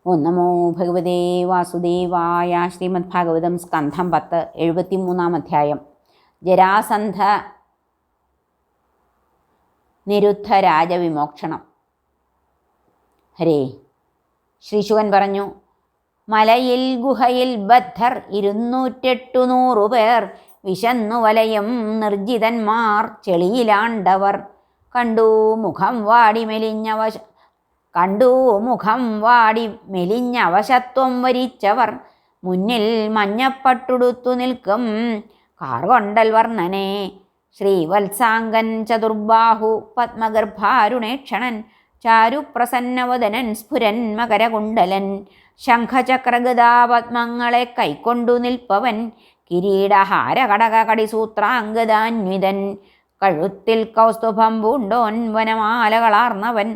ഓം നമോ ഭഗവതേ വാസുദേവായ. ശ്രീമദ് ഭാഗവതം സ്കന്ധം 10 73 അധ്യായം. ജരാസന്ധ നിരുദ്ധ രാജവിമോക്ഷണം. ഹരേ. ശ്രീശുകൻ പറഞ്ഞു, മലയിൽ ഗുഹയിൽ ബദ്ധർ 208 പേർ, വിശന്നു വലയം നിർജിതന്മാർ ചെളിയിലാണ്ടവർ. കണ്ടു മുഖം വാടി മെലിഞ്ഞവശത്വം വരിച്ചവർ, മുന്നിൽ മഞ്ഞപ്പട്ടുടുത്തു നിൽക്കും കാർകൊണ്ടൽ വർണ്ണനെ. ശ്രീവത്സാംഗൻ ചതുർബാഹു പത്മഗർഭാരുണേക്ഷണൻ, ചാരുപ്രസന്നവദനൻ സ്ഫുരൻ മകരകുണ്ടലൻ, ശംഖചക്രഗദാപത്മങ്ങളെ കൈക്കൊണ്ടു നിൽപ്പവൻ, കിരീടഹാരകടക കടിസൂത്രാംഗദാന്വിതൻ, കഴുത്തിൽ കൗസ്തുഭം പൂണ്ടോൻ വനമാലകളാർന്നവൻ,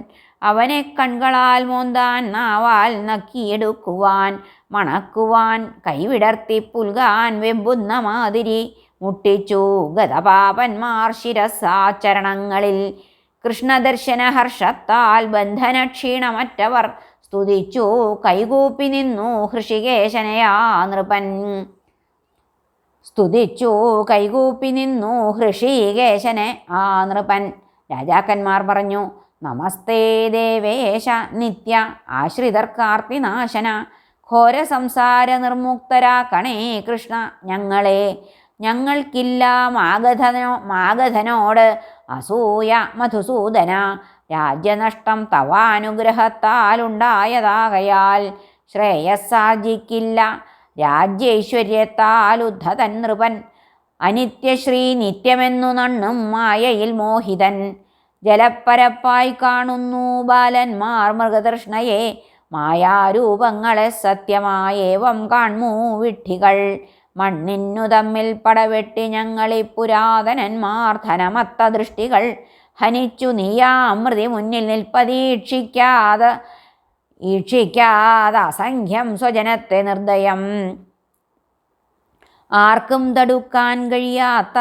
അവനെ കൺകളാൽ മോന്താൻ നാവാൽ നക്കിയെടുക്കുവാൻ മണക്കുവാൻ കൈവിടർത്തി പുൽകാൻ വെമ്പുന്ന മാതിരി മുട്ടിച്ചു ഗതപാപന്മാർ ശിരസാചരണങ്ങളിൽ. കൃഷ്ണദർശന ഹർഷത്താൽ ബന്ധന ക്ഷീണമറ്റവർ സ്തുതിച്ചു കൈകൂപ്പി നിന്നു ഹൃഷികേശനയാ നൃപൻ. ഹൃഷികേശനെ ആ നൃപൻ. രാജാക്കന്മാർ പറഞ്ഞു, നമസ്തേ ദേവേശ നിത്യ ആശ്രിതർക്കാർത്തിനാശന, ഘോര സംസാര നിർമുക്തരാക്കണേ കൃഷ്ണ ഞങ്ങളെ. ഞങ്ങൾക്കില്ല മാഗധനോട് അസൂയ മധുസൂദന, രാജ്യനഷ്ടം തവാനുഗ്രഹത്താലുണ്ടായതാകയാൽ ശ്രേയസ്സാർജിക്കില്ല രാജ്യൈശ്വര്യത്താൽ ഉദ്ധതൻ നൃപൻ. അനിത്യശ്രീ നിത്യമെന്നു നണ്ണും മായയിൽ മോഹിതൻ, ജലപ്പരപ്പായി കാണുന്നു ബാലന്മാർ മൃഗതൃഷ്ണയെ, മായാരൂപങ്ങളെ സത്യമായേവം കാൺമൂ വിഡ്ഢികൾ. മണ്ണിന്നു തമ്മിൽ പടവെട്ടി ഞങ്ങളി പുരാതനന്മാർ ധനമത്ത ദൃഷ്ടികൾ, ഹനിച്ചു നീയാമൃതി മുന്നിൽ നിൽപ്പതീക്ഷിക്കാതെ അസംഖ്യം സ്വജനത്തെ നിർദ്ദയം. ആർക്കും തടുക്കാൻ കഴിയാത്ത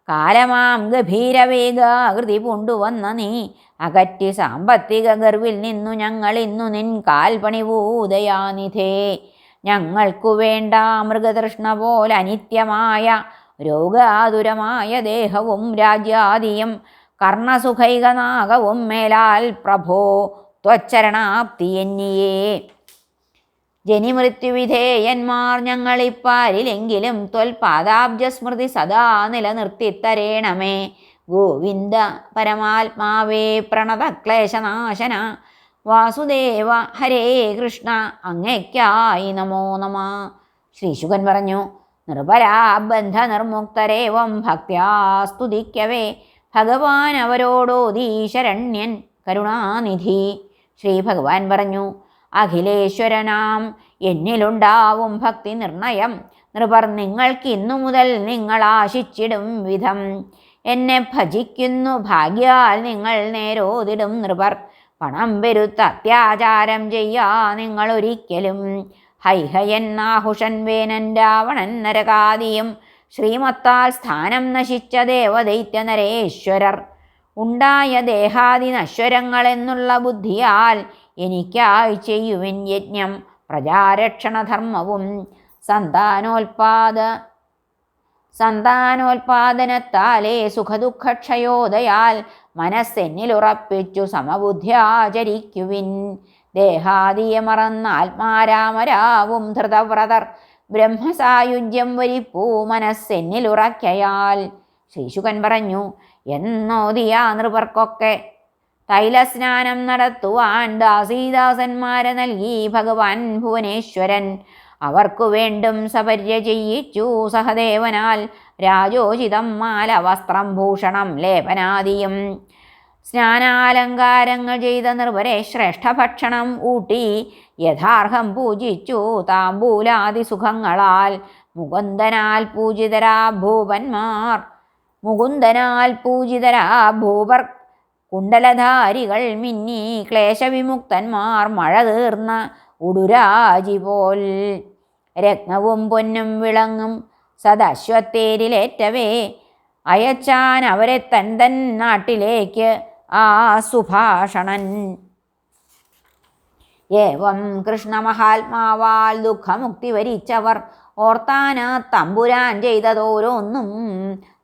കാലമാം ഗഭീരവേഗാകൃതി പൂണ്ടുവന്ന നീ, അകറ്റി സാമ്പത്തിക ഗർവിൽ നിന്നു ഞങ്ങളിന്നു നിൻ കാൽപണിവൂദയാനിധേ. ഞങ്ങൾക്കു വേണ്ട മൃഗതൃഷ്ണ പോലെ അനിത്യമായ രോഗാതുരമായ ദേഹവും രാജ്യാദിയും കർണസുഖൈകനാഗവും മേലാൽ പ്രഭോ ത്വച്ചരണാപ്തി എന്നിയേ. ജനിമൃത്യുവിധേയന്മാർ ഞങ്ങളിപ്പാരിലെങ്കിലും ത്വൽപാദാബ്ജസ്മൃതി സദാ നിലനിർത്തിത്തരേണമേ. ഗോവിന്ദ പരമാത്മാവേ പ്രണതക്ലേശനാശന, വാസുദേവ ഹരേ കൃഷ്ണ അങ്ങയ്ക്കായി നമോ നമ. ശ്രീശുകൻ പറഞ്ഞു, നിർഭരാബന്ധ നിർമുക്തരേവം ഭക്ത്യാ സ്തുതിക്കവേ, ഭഗവാൻ അവരോടോദീശരണ്യൻ കരുണാനിധി. ശ്രീ ഭഗവാൻ പറഞ്ഞു, അഖിലേശ്വരനാം എന്നിലുണ്ടാവും ഭക്തി നിർണയം. നൃപർ നിങ്ങൾക്കിന്നു മുതൽ നിങ്ങൾ ആശിച്ചിടും വിധം, എന്നെ ഭജിക്കുന്നു ഭാഗ്യാൽ നിങ്ങൾ നേരോതിടും നൃപർ. പണം പെരുത്ത അത്യാചാരം ചെയ്യാ നിങ്ങൾ ഒരിക്കലും, ഹൈഹയന്നാഹുഷൻ വേനൻ രാവണൻ നരകാദിയും, ശ്രീമത്താൽ സ്ഥാനം നശിച്ച ദേവദൈത്യ നരേശ്വരർ. ഉണ്ടായ ദേഹാദി നശ്വരങ്ങളെന്നുള്ള ബുദ്ധിയാൽ എനിക്കായി ചെയ്യുവിൻ യജ്ഞം പ്രജാരക്ഷണധർമ്മവും. സന്താനോൽപാദനത്താലേ സുഖദുഃഖക്ഷയോദയാൽ മനസ്സെന്നിലുറപ്പിച്ചു സമബുദ്ധ്യാചരിക്കുവിൻ. ദേഹാദിയെ മറന്ന ആത്മാരാമരാവും ധൃതവ്രതർ, ബ്രഹ്മസായുജ്യം വരിപ്പൂ മനസ്സെന്നിലുറയ്ക്കയാൽ. ശ്രീശുകൻ പറഞ്ഞു, എന്നോദിയാ നൃപർക്കൊക്കെ തൈലസ്നാനം നടത്തുവാൻ ദാസീദാസന്മാരെ നൽകി ഭഗവാൻ ഭുവനേശ്വരൻ. അവർക്കു വേണ്ടും സപര്യ ചെയ്യിച്ചു സഹദേവനാൽ, രാജോചിതം മാല വസ്ത്രം ഭൂഷണം ലേപനാദിയും. സ്നാനാലങ്കാരങ്ങൾ ചെയ്ത നിർവരെ ശ്രേഷ്ഠഭക്ഷണം ഊട്ടി യഥാർഹം പൂജിച്ചു താമ്പൂലാദി സുഖങ്ങളാൽ. മുകുന്ദനാൽ പൂജിതരാ ഭൂപർ കുണ്ടലധാരികൾ മിന്നി ക്ലേശവിമുക്തന്മാർ മഴ തീർന്ന ഉടുരാജി പോൽ. രത്നവും പൊന്നും വിളങ്ങും സദശ്വത്തേരിലേറ്റവേ അയച്ചാൻ അവരെ തൻ നാട്ടിലേക്ക് ആ സുഭാഷണൻ. ഏവം കൃഷ്ണമഹാത്മാവാൽ ദുഃഖമുക്തി വരിച്ചവർ ഓർത്താന തമ്പുരാൻ ചെയ്തതോരോന്നും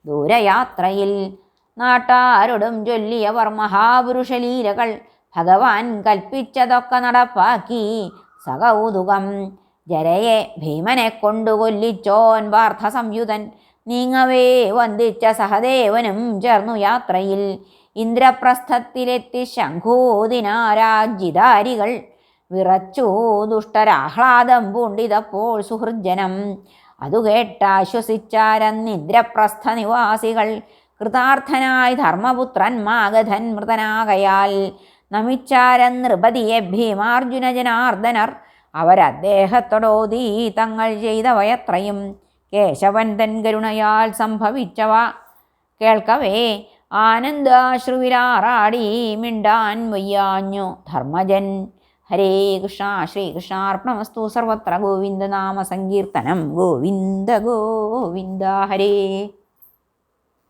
ദൂരയാത്രയിൽ നാട്ടാരോടും ചൊല്ലിയവർ മഹാപുരുഷലീലകൾ ഭഗവാൻ കൽപ്പിച്ചതൊക്കെ നടപ്പാക്കി സകൗതുകം ജരയെ ഭീമനെ കൊണ്ടു കൊല്ലിച്ചോൻ പാർത്ഥ സംയുതൻ നീങ്ങവേ വന്ദിച്ച സഹദേവനും ചേർന്നു യാത്രയിൽ ഇന്ദ്രപ്രസ്ഥത്തിലെത്തി ശംഖൂദിനാരാജിതാരികൾ വിറച്ചു ദുഷ്ടരാഹ്ലാദം പൂണ്ടിതപ്പോൾ സുഹൃജ്ജനം അതു കേട്ടാശ്വസിച്ചാരന്നിന്ദ്രപ്രസ്ഥ നിവാസികൾ കൃതാർത്ഥനായി ധർമ്മപുത്രൻ മാഗധൻ മൃതനാകയാൽ നമിച്ചാരൻ നൃപതിയെ ഭീമാർജുന ജനാർദ്ദനർ അവരദ്ദേഹത്തോടോതീ തങ്ങൾ ചെയ്തവയത്രയും കേശവൻ തൻ കരുണയാൽ സംഭവിച്ചവ കേൾക്കവേ ആനന്ദാശ്രുവിലാറാടി മിണ്ടാൻ വയ്യാഞ്ഞു ധർമ്മജൻ. ഹരേ കൃഷ്ണ. ശ്രീകൃഷ്ണാർപ്പണമസ്തു. സർവത്ര ഗോവിന്ദനാമ സങ്കീർത്തനം. ഗോവിന്ദ ഗോവിന്ദ. ഹരേ